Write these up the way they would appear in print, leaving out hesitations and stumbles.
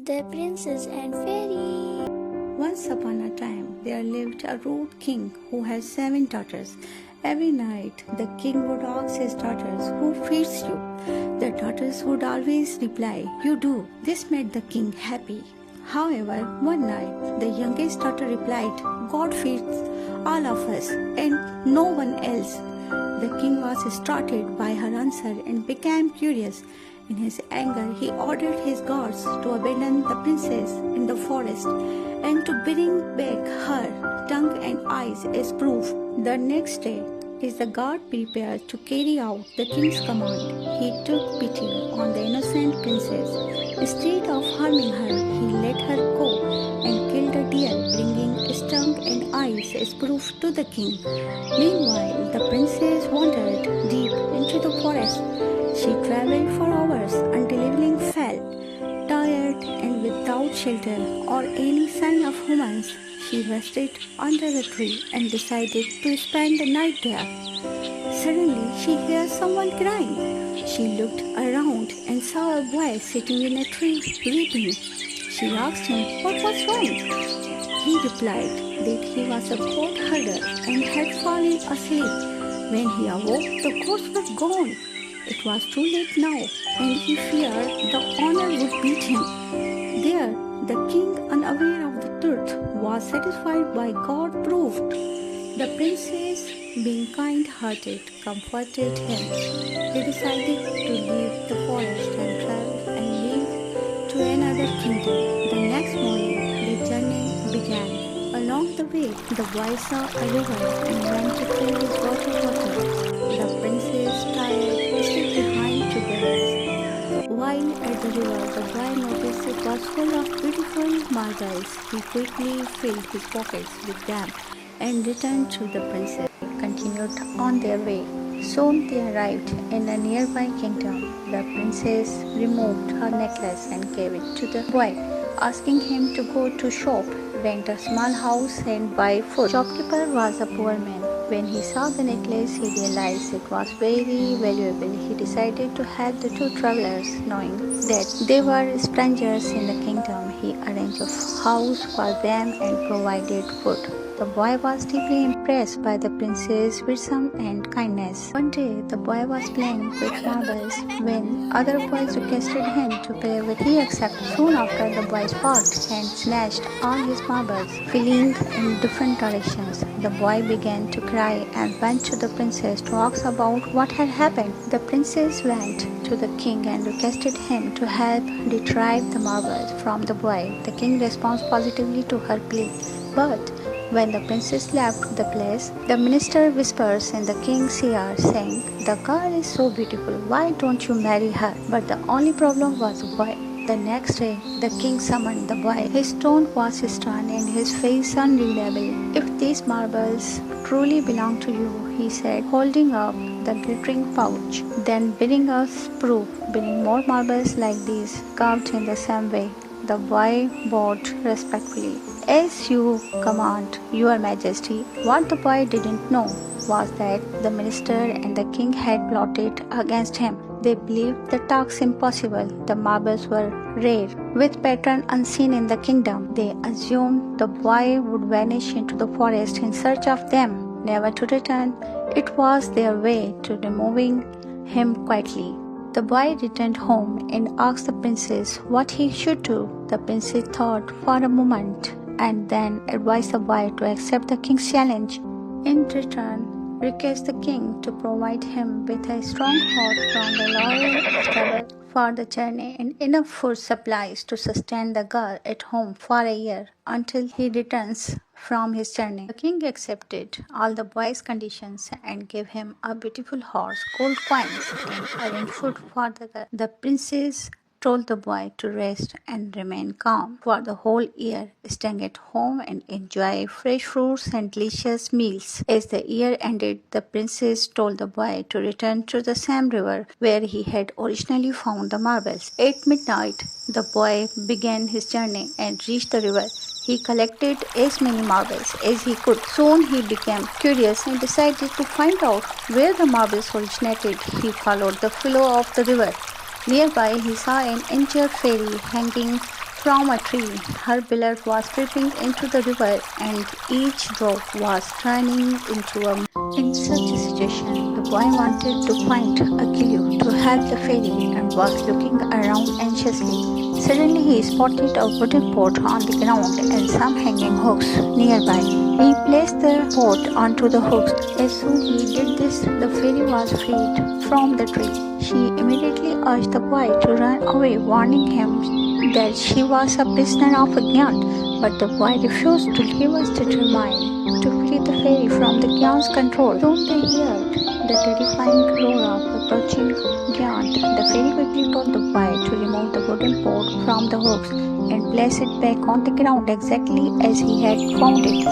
The Princess and Fairy. Once upon a time, there lived a rude king who had 7 daughters. Every night, the king would ask his daughters, "Who feeds you?" The daughters would always reply, "You do." This made the king happy. However, one night, the youngest daughter replied, "God feeds all of us and no one else." The king was startled by her answer and became curious. In his anger, he ordered his guards to abandon the princess in the forest and to bring back her tongue and eyes as proof. The next day, as the guard prepared to carry out the king's command, he took pity on the innocent princess. Instead of harming her, he let her go and killed a deer, bringing its tongue and eyes as proof to the king. Meanwhile, the princess wandered deep into the forest. She traveled for hours until evening fell. Tired and without shelter or any sign of humans, she rested under a tree and decided to spend the night there. Suddenly, she heard someone crying. She looked around and saw a boy sitting in a tree weeping. She asked him what was wrong. He replied that he was a goat herder and had fallen asleep. When he awoke, the goats were gone. It was too late now, and he feared the owner would beat him. There, the king, unaware of the truth, was satisfied by God proved. The princess, being kind-hearted, comforted him. They decided to leave the forest and travel and live to another kingdom. The next morning, the journey began. Along the way, the boy saw a river and went to fill his water. The princess, tired, stayed behind to balance. While at the river, the boy noticed it was full of beautiful marbles. He quickly filled his pockets with them and returned to the princess. They continued on their way. Soon they arrived in a nearby kingdom. The princess removed her necklace and gave it to the boy, asking him to go to shop, rent a small house and buy food. The shopkeeper was a poor man. When he saw the necklace, he realized it was very valuable. He decided to help the 2 travelers, knowing that they were strangers in the kingdom. He arranged a house for them and provided food. The boy was deeply impressed by the princess's wisdom and kindness. One day, the boy was playing with marbles when other boys requested him to play with. He accepted. Soon after, the boy fought and snatched all his marbles, fleeing in different directions. The boy began to cry and went to the princess to ask about what had happened. The princess went to the king and requested him to help retrieve the marbles from the boy. The king responded positively to her plea, but when the princess left the place, the minister whispers in the king's ear, saying, "The girl is so beautiful, why don't you marry her?" But the only problem was the boy. The next day, the king summoned the boy. His tone was stern and his face unreadable. "If these marbles truly belong to you," he said, holding up the glittering pouch, "then bring us proof. Bring more marbles like these, carved in the same way." The boy bowed respectfully. "As you command, Your Majesty." What the boy didn't know was that the minister and the king had plotted against him. They believed the task impossible. The marbles were rare, with pattern unseen in the kingdom. They assumed the boy would vanish into the forest in search of them, never to return. It was their way to removing him quietly. The boy returned home and asked the princess what he should do. The princess thought for a moment and then advised the boy to accept the king's challenge. In return, request the king to provide him with a strong horse from the royal stable for the journey and enough food supplies to sustain the girl at home for a year until he returns from his journey. The king accepted all the boy's conditions and gave him a beautiful horse, gold coins, and arranged food for the girl. The princess told the boy to rest and remain calm for the whole year, staying at home and enjoy fresh fruits and delicious meals. As the year ended, the princess told the boy to return to the same river where he had originally found the marbles. At midnight, the boy began his journey and reached the river. He collected as many marbles as he could. Soon he became curious and decided to find out where the marbles originated. He followed the flow of the river. Nearby, he saw an injured fairy hanging from a tree. Her beloved was dripping into the river, and each drop was turning into a. In such a situation, the boy wanted to find a clue to help the fairy and was looking around anxiously. Suddenly, he spotted a wooden pot on the ground and some hanging hooks nearby. He placed the pot onto the hooks. As soon as he did this, the fairy was freed from the tree. She immediately urged the boy to run away, warning him that she was a prisoner of Agyan, but the boy refused to. He was determined to free the fairy from the Gyan's control. Soon they heard the terrifying roar of approaching Gyan. The fairy quickly told the boy to remove the wooden pot from the hooks and place it back on the ground exactly as he had found it.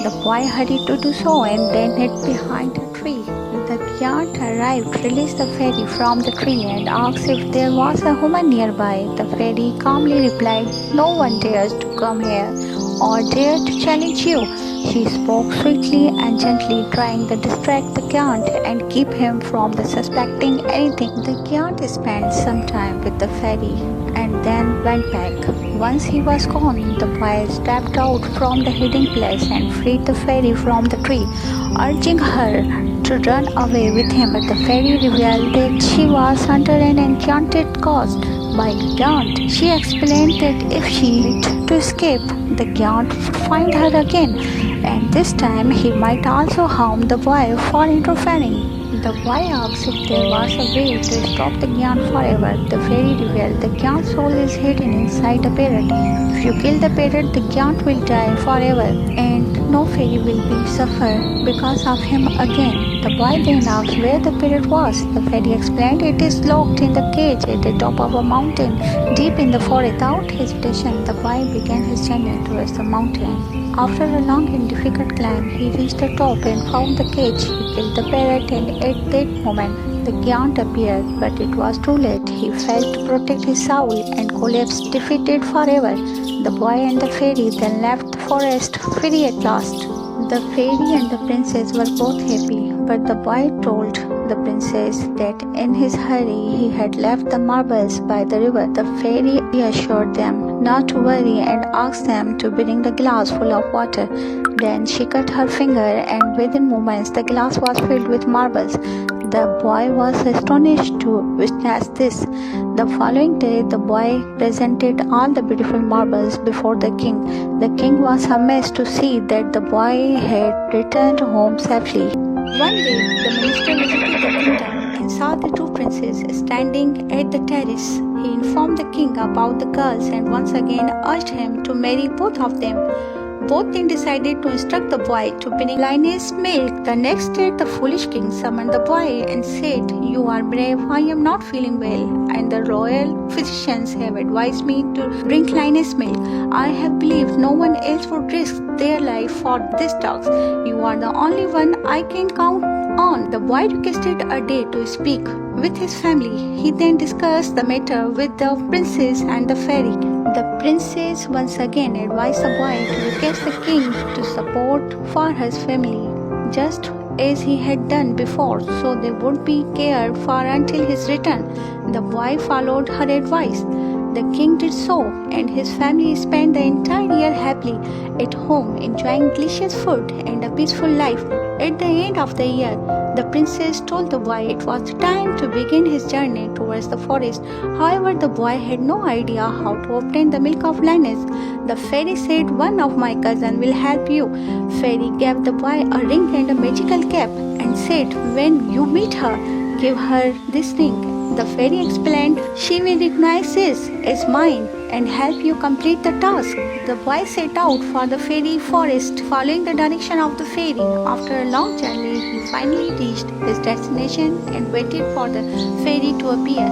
The boy hurried to do so and then hid behind a tree. The Gyan arrived, released the fairy from the tree and asked if there was a woman nearby. The fairy calmly replied, "No one dares to come here or dare to challenge you." She spoke sweetly and gently, trying to distract the Gyan and keep him from suspecting anything. The Gyan spent some time with the fairy and then went back. Once he was gone, the boy stepped out from the hiding place and freed the fairy from the tree, urging her to run away with him. But the fairy revealed that she was under an enchanted caused by Gyan. She explained that if she tried to escape, the Gyan would find her again, and this time he might also harm the boy for interfering. The boy asked if there was a way to stop the Gyan forever. The fairy revealed the Gyan's soul is hidden inside a parrot. If you kill the parrot, the Gyan will die forever, and no fairy will be suffer because of him again. The boy then asked where the parrot was. The fairy explained it is locked in the cage at the top of a mountain deep in the forest. Without hesitation, the boy began his journey towards the mountain. After a long and difficult climb, he reached the top and found the cage. He killed the parrot, and at that moment, the Gyan appeared, but it was too late. He failed to protect his soul and collapsed, defeated forever. The boy and the fairy then left the forest, free at last. The fairy and the princess were both happy, but the boy told the princess that in his hurry he had left the marbles by the river. The fairy assured them not to worry and asked them to bring the glass full of water. Then she cut her finger, and within moments the glass was filled with marbles. The boy was astonished to witness this. The following day, the boy presented all the beautiful marbles before the king. The king was amazed to see that the boy had returned home safely. One day, the minister visited the kingdom and saw the two princes standing at the terrace. He informed the king about the girls and once again urged him to marry both of them. Both then decided to instruct the boy to bring lioness milk. The next day, the foolish king summoned the boy and said, "You are brave, I am not feeling well, and the royal physicians have advised me to drink lioness milk. I have believed no one else would risk their life for these dogs. You are the only one I can count on." The boy requested a day to speak with his family. He then discussed the matter with the princess and the fairy. The princess once again advised the boy to request the king to support for his family, just as he had done before, so they would be cared for until his return. The boy followed her advice. The king did so, and his family spent the entire year happily at home, enjoying delicious food and a peaceful life. At the end of the year, the princess told the boy it was time to begin his journey towards the forest. However, the boy had no idea how to obtain the milk of lioness. The fairy said, "One of my cousins will help you." Fairy gave the boy a ring and a magical cap and said, "When you meet her, give her this ring." The fairy explained, "She will recognize this as mine and help you complete the task." The boy set out for the fairy forest, following the direction of the fairy. After a long journey, he finally reached his destination and waited for the fairy to appear.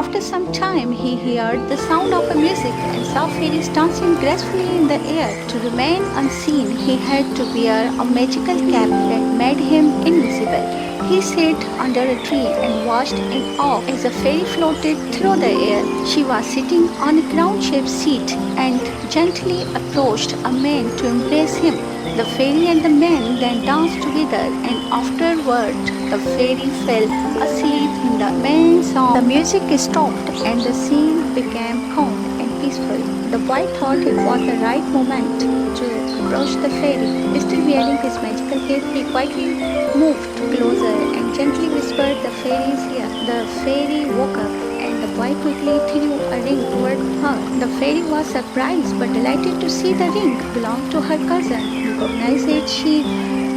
After some time, he heard the sound of music and saw fairies dancing gracefully in the air. To remain unseen, he had to wear a magical cap that made him invisible. He sat under a tree and watched in awe as the fairy floated through the air. She was sitting on a crown-shaped seat and gently approached a man to embrace him. The fairy and the man then danced together, and afterward the fairy fell asleep in the man's arms. The music stopped and the scene became calm and peaceful. The boy thought it was the right moment to approach the fairy. Still wearing his magical cape, he quietly moved closer and gently whispered the fairy's ear. The fairy woke up and the boy quickly threw a ring toward her. The fairy was surprised but delighted to see the ring belonged to her cousin. Recognized it, she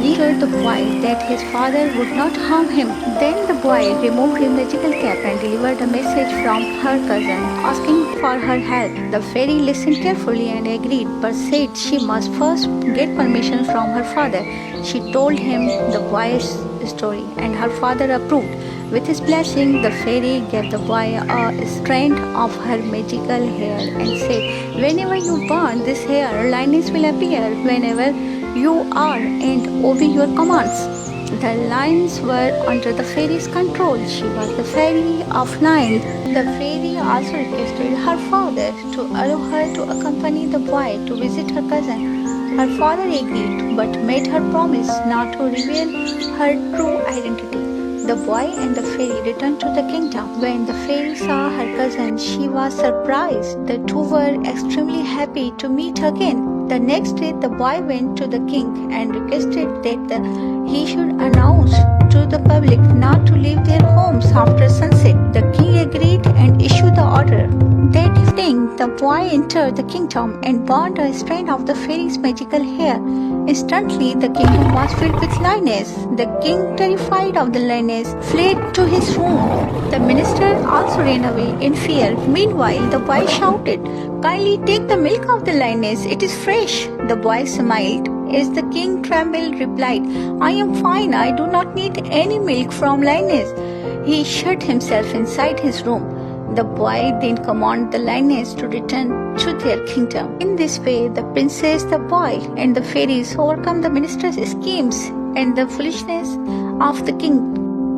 assured the boy that his father would not harm him. Then the boy removed his magical cap and delivered a message from her cousin, asking for her help. The fairy listened carefully and agreed, but said she must first get permission from her father. She told him the boy's story, and her father approved. With his blessing, the fairy gave the boy a strand of her magical hair and said, "Whenever you burn this hair, lightness will appear whenever you are and obey your commands." The lions were under the fairy's control. She was the fairy of lions. The fairy also requested her father to allow her to accompany the boy to visit her cousin. Her father agreed but made her promise not to reveal her true identity. The boy and the fairy returned to the kingdom. When the fairy saw her cousin, she was surprised. The two were extremely happy to meet again. The next day, the boy went to the king and requested that he should announce to the public not to leave their homes after sunset. The king agreed and issued the order. That evening, the boy entered the kingdom and burned a strand of the fairy's magical hair. Instantly, the kingdom was filled with lioness. The king, terrified of the lioness, fled to his room. The minister also ran away in fear. Meanwhile, the boy shouted, "Kindly take the milk of the lioness. It is fresh." The boy smiled. As the king trembled, replied, "I am fine. I do not need any milk from lioness." He shut himself inside his room. The boy then commanded the lioness to return to their kingdom. In this way, the princess, the boy, and the fairies overcome the minister's schemes and the foolishness of the king.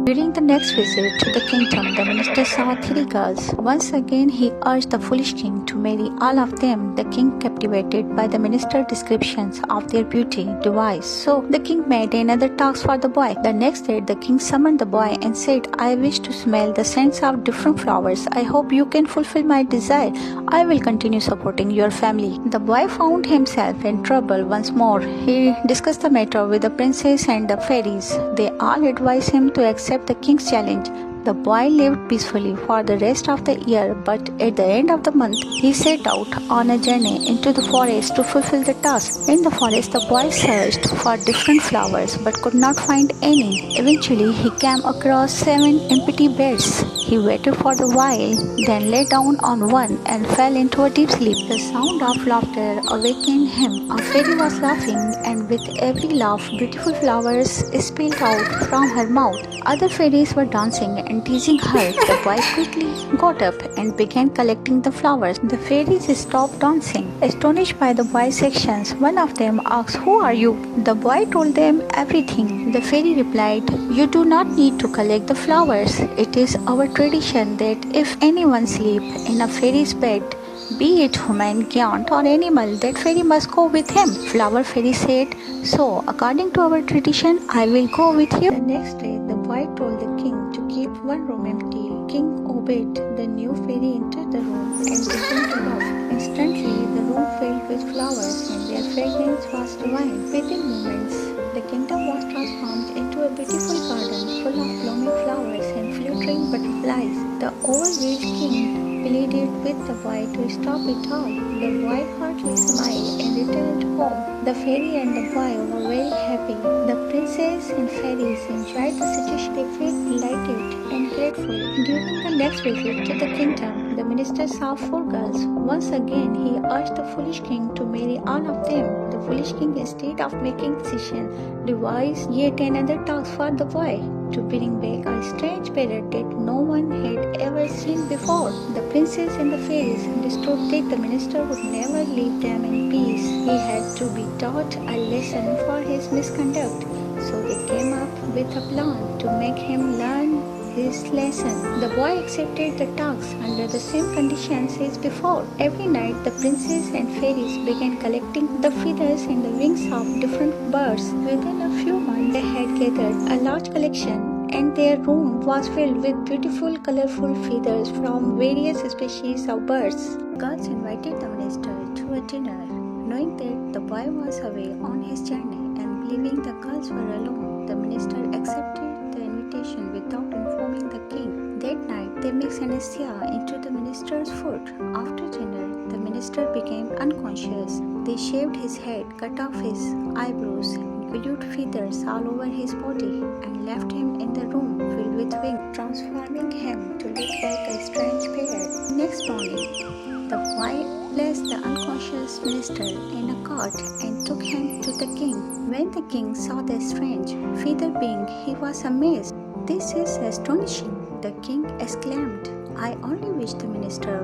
During the next visit to the kingdom, the minister saw three girls. Once again, he urged the foolish king to marry all of them. The king, captivated by the minister's descriptions of their beauty, devised. So the king made another task for the boy. The next day, the king summoned the boy and said, "I wish to smell the scents of different flowers. I hope you can fulfill my desire. I will continue supporting your family." The boy found himself in trouble once more. He discussed the matter with the princess and the fairies. They all advised him to accept the king's challenge. The boy lived peacefully for the rest of the year, but at the end of the month, he set out on a journey into the forest to fulfill the task. In the forest, the boy searched for different flowers but could not find any. Eventually, he came across 7 empty beds. He waited for a while, then lay down on one and fell into a deep sleep. The sound of laughter awakened him. A fairy was laughing, and with every laugh, beautiful flowers spilled out from her mouth. Other fairies were dancing and teasing her. The boy quickly got up and began collecting the flowers. The fairies stopped dancing. Astonished by the boy's actions, one of them asked, "Who are you?" The boy told them everything. The fairy replied, "You do not need to collect the flowers. It is our tradition that if anyone sleeps in a fairy's bed, be it human, giant or animal, that fairy must go with him." Flower fairy said, "So, according to our tradition, I will go with you." The next day, the boy told the king to keep one room empty. King obeyed. The new fairy entered the room and began to laugh. Instantly, the room filled with flowers and their fragrance was divine. Within moments, the kingdom was transformed into a beautiful garden full of blooming flowers and fluttering butterflies. The overwhelmed king pleaded with the boy to stop it all. The boy heartily smiled and returned home. The fairy and the boy were very happy. The princess and fairies enjoyed the situation. They felt delighted and grateful. During the next visit to the kingdom, the minister saw 4 girls. Once again, he urged the foolish king to marry all of them. The foolish king, instead of making decision, devised yet another task for the boy, to bring back a strange parrot that no one had ever seen before. The princess and the fairies understood that the minister would never leave them in peace. He had to be taught a lesson for his misconduct. So they came up with a plan to make him learn his lesson. The boy accepted the task under the same conditions as before. Every night, the princess and fairies began collecting the feathers and the wings of different birds. Within a few months, they had gathered a large collection, and their room was filled with beautiful, colorful feathers from various species of birds. Gods invited the minister to a dinner, knowing that the boy was away on his journey and believing the girls were alone. The minister accepted the invitation without informing the king. That night, they mixed anesthesia into the minister's food. After dinner, the minister became unconscious. They shaved his head, cut off his eyebrows, glued feathers all over his body, and left him in the room filled with wings, transforming him to look like a strange parrot. Next morning, the boy placed the unconscious minister in a cart and took him to the king. When the king saw the strange feather being, he was amazed. "This is astonishing," the king exclaimed. "I only wish the minister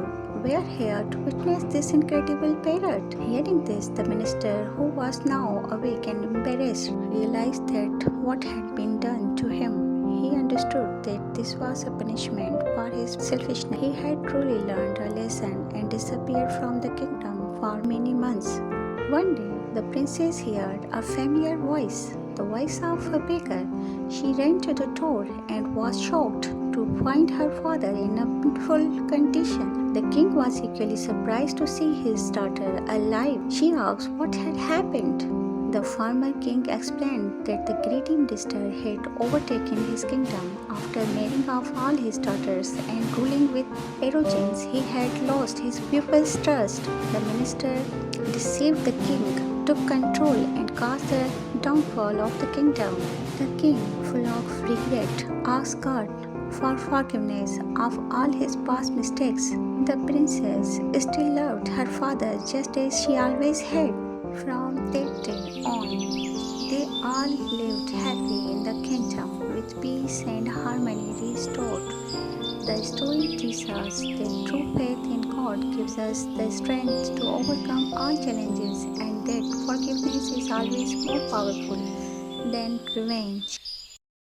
were here to witness this incredible parrot." Hearing this, the minister, who was now awake and embarrassed, realized that what had been done to him. He understood that this was a punishment for his selfishness. He had truly learned a lesson and disappeared from the kingdom for many months. One day, the princess heard a familiar voice, the voice of a baker. She ran to the door and was shocked to find her father in a pitiful condition. The king was equally surprised to see his daughter alive. She asked what had happened. The former king explained that the greedy minister had overtaken his kingdom. After marrying off all his daughters and ruling with arrogance, he had lost his people's trust. The minister deceived the king, took control, and caused the downfall of the kingdom. The king, full of regret, asked God for forgiveness of all his past mistakes. The princess still loved her father just as she always had. From that day on, they all lived happy in the kingdom with peace and harmony restored. The story teaches us that true faith in God gives us the strength to overcome all challenges and that forgiveness is always more powerful than revenge.